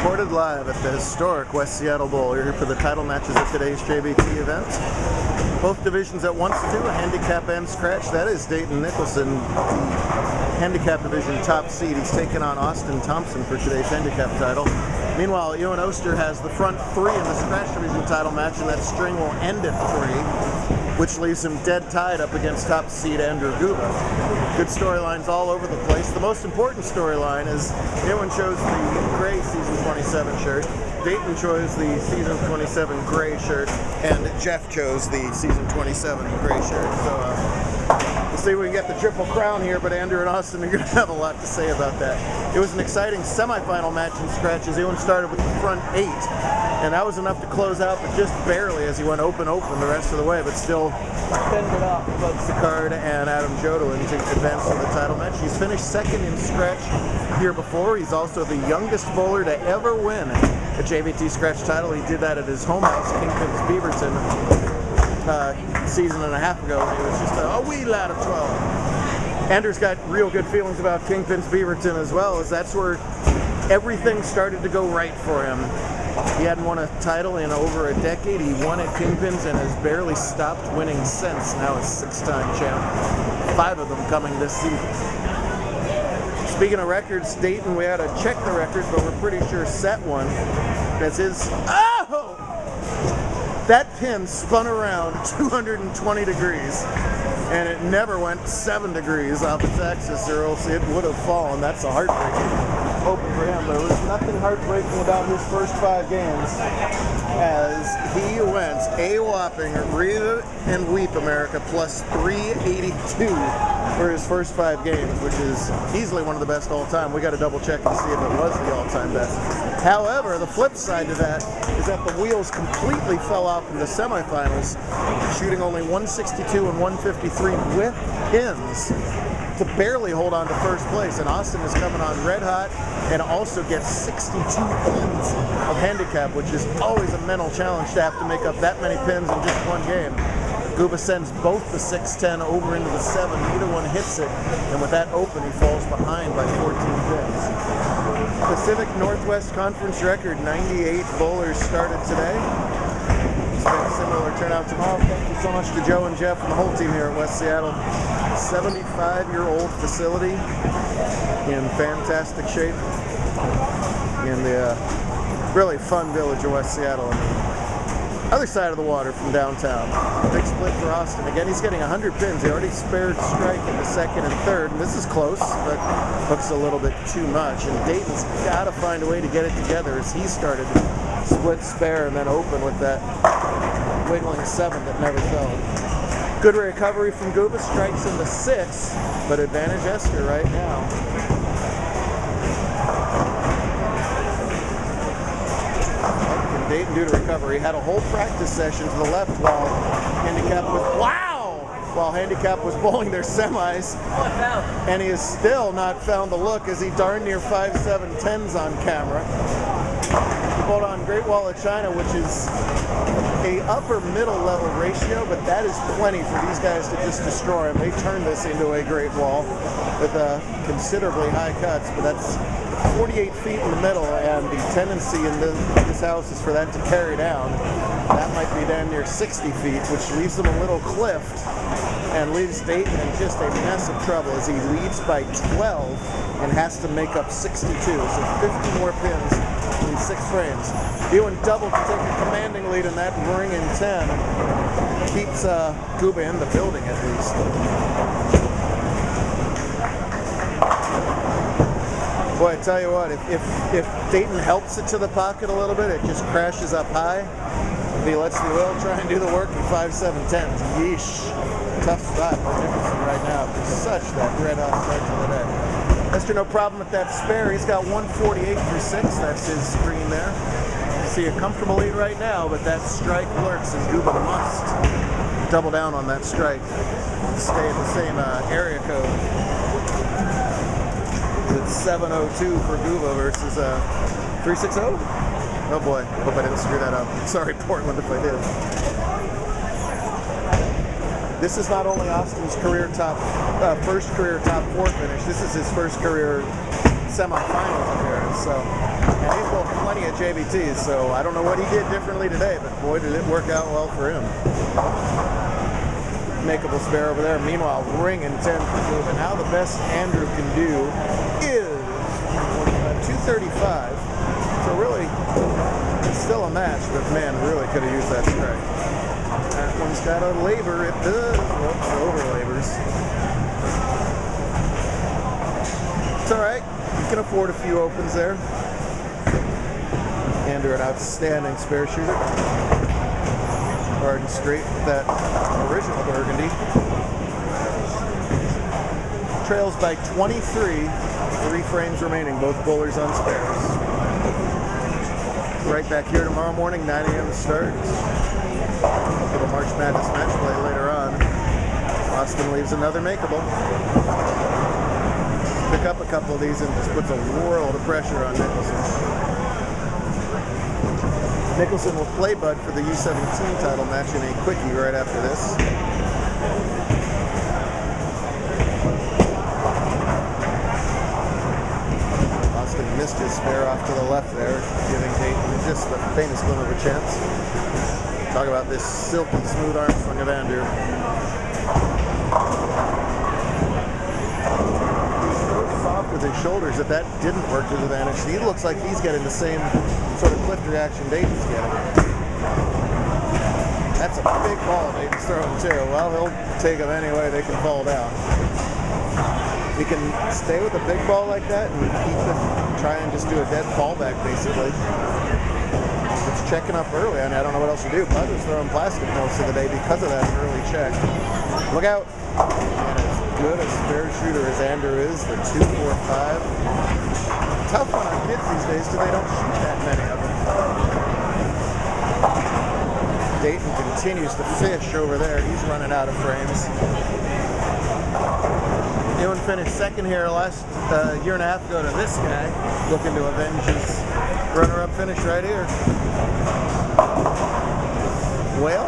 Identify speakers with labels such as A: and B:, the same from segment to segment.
A: Recorded live at the historic West Seattle Bowl. We're here for the title matches of today's JBT event. Both divisions at once to do, a handicap and scratch. That is Dayton Nicholson, the handicap division top seed. He's taken on Austin Thompson for today's handicap title. Meanwhile, Ewan Oster has the front three in the scratch division title match, and that string will end at 3, which leaves him dead tied up against top seed Andrew Guba. Good storylines all over the place. The most important storyline is Ewan chose the gray season 27 shirt, Dayton chose the season 27 gray shirt, and Jeff chose the season 27 gray shirt. So we'll see if we can get the triple crown here, but Andrew and Austin are going to have a lot to say about that. It was an exciting semifinal match in scratches. Ewan started with the front 8, and that was enough to close out, but just barely as he went open the rest of the way, but still fended off Bud Sicard and Adam Jodolin to advance to the title match. He's finished second in scratch here before. He's also the youngest bowler to ever win a JBT scratch title. He did that at his home house, Kingpin's Beaverton, season and a half ago. He was just a wee lad of 12. Andrew's got real good feelings about Kingpin's Beaverton as well, as that's where everything started to go right for him. He hadn't won a title in over a decade. He won at Kingpin's and has barely stopped winning since. Now a 6-time champ. 5 of them coming this season. Speaking of records, Dayton, we had to check the records, but we're pretty sure set one. That's his. Oh! That pin spun around 220 degrees, and it never went 7 degrees off its axis, or else it would have fallen. That's a heartbreaking open for him. There was nothing heartbreaking about his first 5 games, as he went a whopping Read and Weep America plus 382 for his first 5 games, which is easily one of the best all time. We got to double check and see if it was the all-time best. However, the flip side to that is that the wheels completely fell off in the semifinals, shooting only 162 and 153 with pins to barely hold on to first place. And Austin is coming on red hot and also gets 62 pins of handicap, which is always a mental challenge to have to make up that many pins in just one game. Guba sends both the 6-10 over into the 7. Neither one hits it, and with that open, he falls behind by 14 pins. Pacific Northwest Conference record, 98 bowlers started today. Expect a similar turnout tomorrow. Thank you so much to Joe and Jeff and the whole team here at West Seattle. 75-year-old facility in fantastic shape in the really fun village of West Seattle. Other side of the water from downtown. Big split for Austin. Again, he's getting 100 pins. He already spared strike in the 2nd and 3rd, and this is close, but looks a little bit too much. And Dayton's got to find a way to get it together, as he started to split, spare, and then open with that wiggling 7 that never fell. Good recovery from Guba. Strikes in the 6th, but advantage Esther right now. Dayton due to recovery. Had a whole practice session to the left while handicap was bowling their semis, and he has still not found the look, as he darn near 5-7-10s on camera. He bowled on Great Wall of China, which is a upper middle level ratio, but that is plenty for these guys to just destroy him. They turn this into a Great Wall with considerably high cuts, but that's 48 feet in the middle, and the tendency in this house is for that to carry down. That might be down near 60 feet, which leaves them a little cliffed and leaves Dayton in just a mess of trouble, as he leads by 12 and has to make up 62. So 50 more pins in 6 frames. Ewan double to take a commanding lead in that ring in 10. Keeps Guba in the building at least. Boy, I tell you what, if Dayton helps it to the pocket a little bit, it just crashes up high. If he lets the oil try and do the work in 5-7-10s, yeesh. Tough spot for Nicholson right now. Such that red hot start to the day. Mr. No problem with that spare. He's got 148 through 6. That's his screen there. You see a comfortable lead right now, but that strike lurks, as Guba must double down on that strike to stay in the same area code. It's 702 for Guba versus 360. Oh boy, hope I didn't screw that up. Sorry, Portland, if I did. This is not only Austin's career first career top 4 finish. This is his first career semifinals appearance. So, and he's built plenty of JBTs. So I don't know what he did differently today, but boy, did it work out well for him. Makeable spare over there. Meanwhile, ring and 10 for Kuba. And now the best Andrew can do is 235. So really, it's still a match, but man, really could have used that strike. That one's got a labor. It does. Whoops, over labors. It's all right. You can afford a few opens there. Andrew, an outstanding spare shooter. Hard and straight with that original burgundy. Trails by 23. 3 frames remaining. Both bowlers on spares. Right back here tomorrow morning, 9 a.m. start. Little March Madness match play later on. Austin leaves another makeable. Pick up a couple of these and just puts a world of pressure on Nicholson. Nicholson will play Bud for the U17 title match in a quickie right after this. Austin missed his spare off to the left there, giving Dayton just the faintest glimmer of a chance. Talk about this silky smooth arm swing of Andrew. He's so soft with his shoulders that didn't work to his advantage. He looks like he's getting the same sort of cliff reaction Dayton's getting. That's a big ball Dayton's throwing too. Well, he'll take them any way they can fall down. You can stay with a big ball like that and keep it, try and just do a dead fallback basically. It's checking up early. I mean, I don't know what else to do. Bud was throwing plastic most of the day because of that early check. Look out. And as good a spare shooter as Andrew is, the 245. Tough one on kids these days because they don't shoot that many of them. Dayton continues to fish over there. He's running out of frames. Ewan finished second here last year and a half ago to this guy, looking to avenge his runner-up finish right here. Well,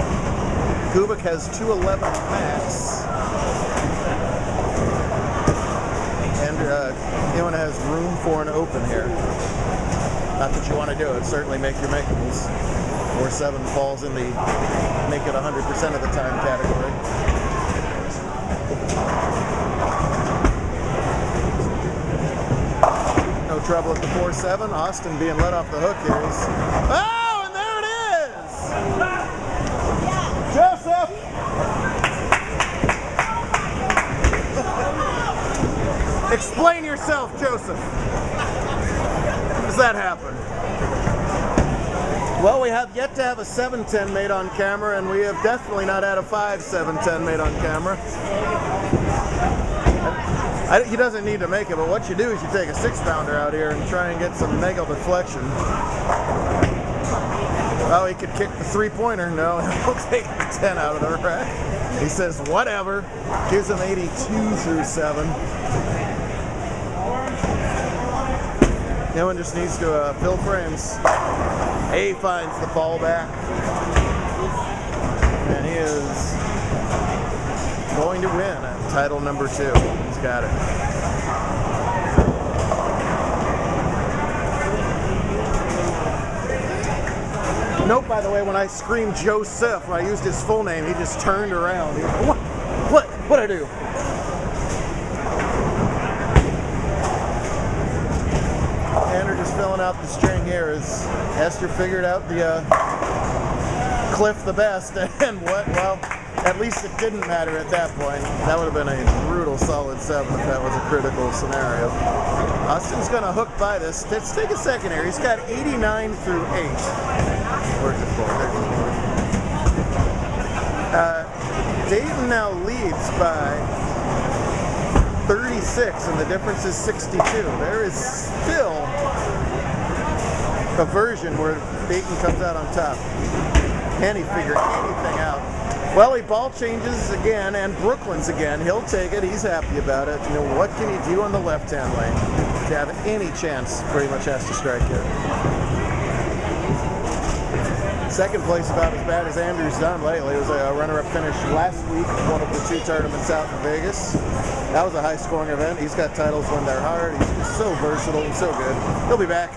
A: Kubik has 211 max. And Ewan has room for an open here. Not that you want to do it, certainly make your makeables. 4-7 falls in the make it 100% of the time category. No trouble at the 4-7. Austin being let off the hook here. Oh, and there it is! Joseph! Explain yourself, Joseph. How does that happen? Well, we have yet to have a 7-10 made on camera, and we have definitely not had a 5-7-10 made on camera. He doesn't need to make it, but what you do is you take a 6-pounder out here and try and get some mega deflection. Well, he could kick the 3-pointer. No, he'll take the 10 out of the rack. He says, whatever. Gives him 82 through 7. No one just needs to fill frames. A finds the ball back. And he is going to win at title number 2. He's got it. Note, by the way, when I screamed Joseph, when I used his full name, he just turned around. He went, What'd I do? Andrew just filling out the string here as Esther figured out the cliff the best, and what? Well, at least it didn't matter at that point. That would have been a brutal solid 7 if that was a critical scenario. Austin's going to hook by this. Let's take a second here. He's got 89 through 8. Where's it for? There's it. Dayton now leads by 36, and the difference is 62. There is still a version where Dayton comes out on top. Can he figure anything out? Well, he ball changes again, and Brooklyn's again. He'll take it. He's happy about it. You know, what can he do on the left-hand lane to have any chance? Pretty much has to strike it. Second place about as bad as Andrew's done lately. It was a runner-up finish last week, one of the 2 tournaments out in Vegas. That was a high-scoring event. He's got titles when they're hard. He's so versatile and so good. He'll be back.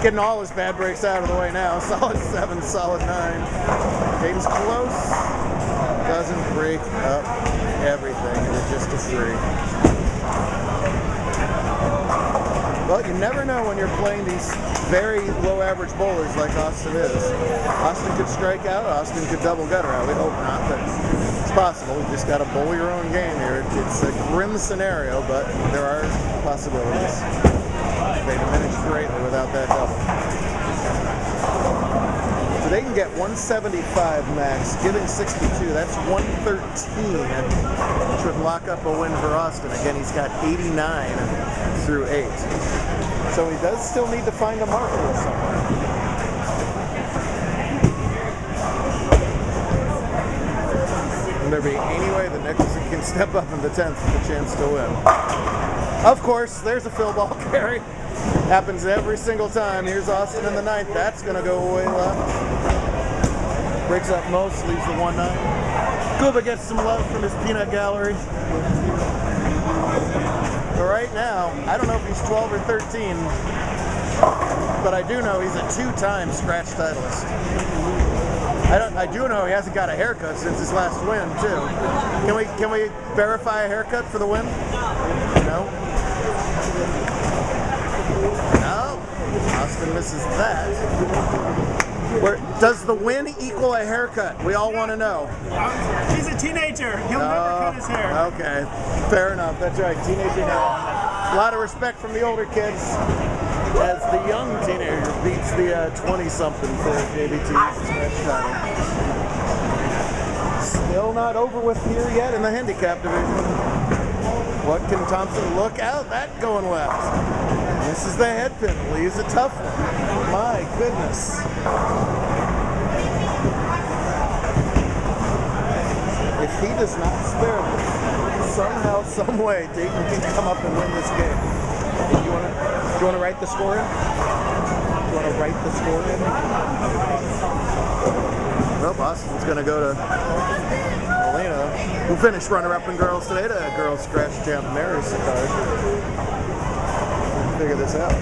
A: Getting all his bad breaks out of the way now. Solid 7, solid 9. Hayden's close. Doesn't break up everything. It's just a 3. Well, you never know when you're playing these very low average bowlers like Austin is. Austin could strike out, Austin could double gutter out. We hope not, but it's possible. You just got to bowl your own game here. It's a grim scenario, but there are possibilities. They diminish greatly without that double. So they can get 175 max, giving 62. That's 113, which would lock up a win for Austin. Again, he's got 89 through 8. So he does still need to find a marker somewhere. Will there be any way that Nicholson can step up in the 10th with a chance to win? Of course, there's a fill ball carry. Happens every single time. Here's Austin in the 9th. That's going to go way left. Breaks up most, leaves the 1-9. Kuba gets some love from his peanut gallery. But right now, I don't know if he's 12 or 13, but I do know he's a 2-time scratch titleist. I do know he hasn't got a haircut since his last win, too. Can we verify a haircut for the win? No? No. Austin misses that. Does the win equal a haircut? We all want to know.
B: He's a teenager. He'll never cut his hair.
A: Okay, fair enough. That's right. Teenager hair. A lot of respect from the older kids as the young teenager beats the 20-something for JBT scratch title. Still not over with here yet in the handicap division. What can Thompson look out? That going left. This is the head pin. Leaves a tough one. My goodness. If he does not spare this, somehow, some way, Dayton can come up and win this game. Do you want to write the score in? Do you want to write the score in? Well, Boston's going to go to Elena, who finished runner-up in girls today, to girls scratch champ Mary Sakar. Figure this out.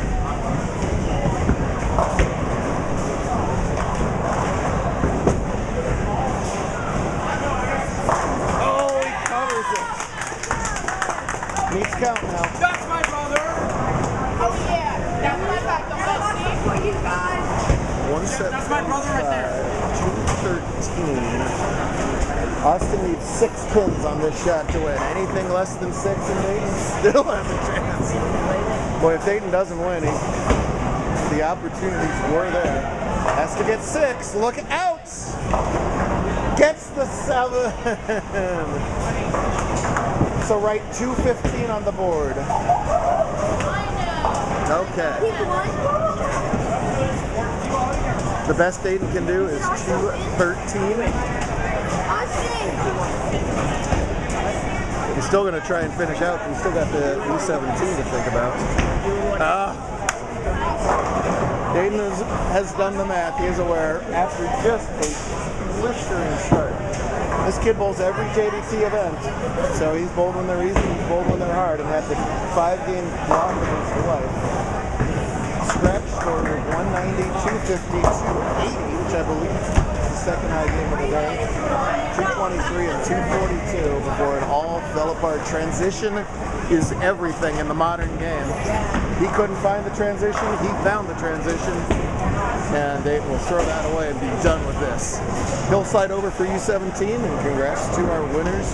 A: Oh, he covers it. Needs count now.
B: That's my brother.
C: Oh yeah, that's my brother. Let's see for you guys.
A: 175.
B: That's my brother right there.
A: 213. Austin needs 6 pins on this shot to win. Anything less than 6 and Dayton still has a chance. Boy, if Dayton doesn't win, the opportunities were there. Has to get 6. Look out! Gets the 7. So right 215 on the board. Okay. The best Dayton can do is 213. He's still going to try and finish out. He's still got the E17 to think about. Dayton has done the math. He is aware after just a blistering start. This kid bowls every JBT event, so he's bowled when they're easy, he's bowled when they're hard, and had the 5-game block against the life. Scratch score of 190, 250, 280, which I believe is the second high game of the day. 223 and 242 before it all fell apart. Transition is everything in the modern game. He couldn't find the transition, he found the transition, and Dayton will throw that away and be done with this. He'll slide over for U17, and congrats to our winners,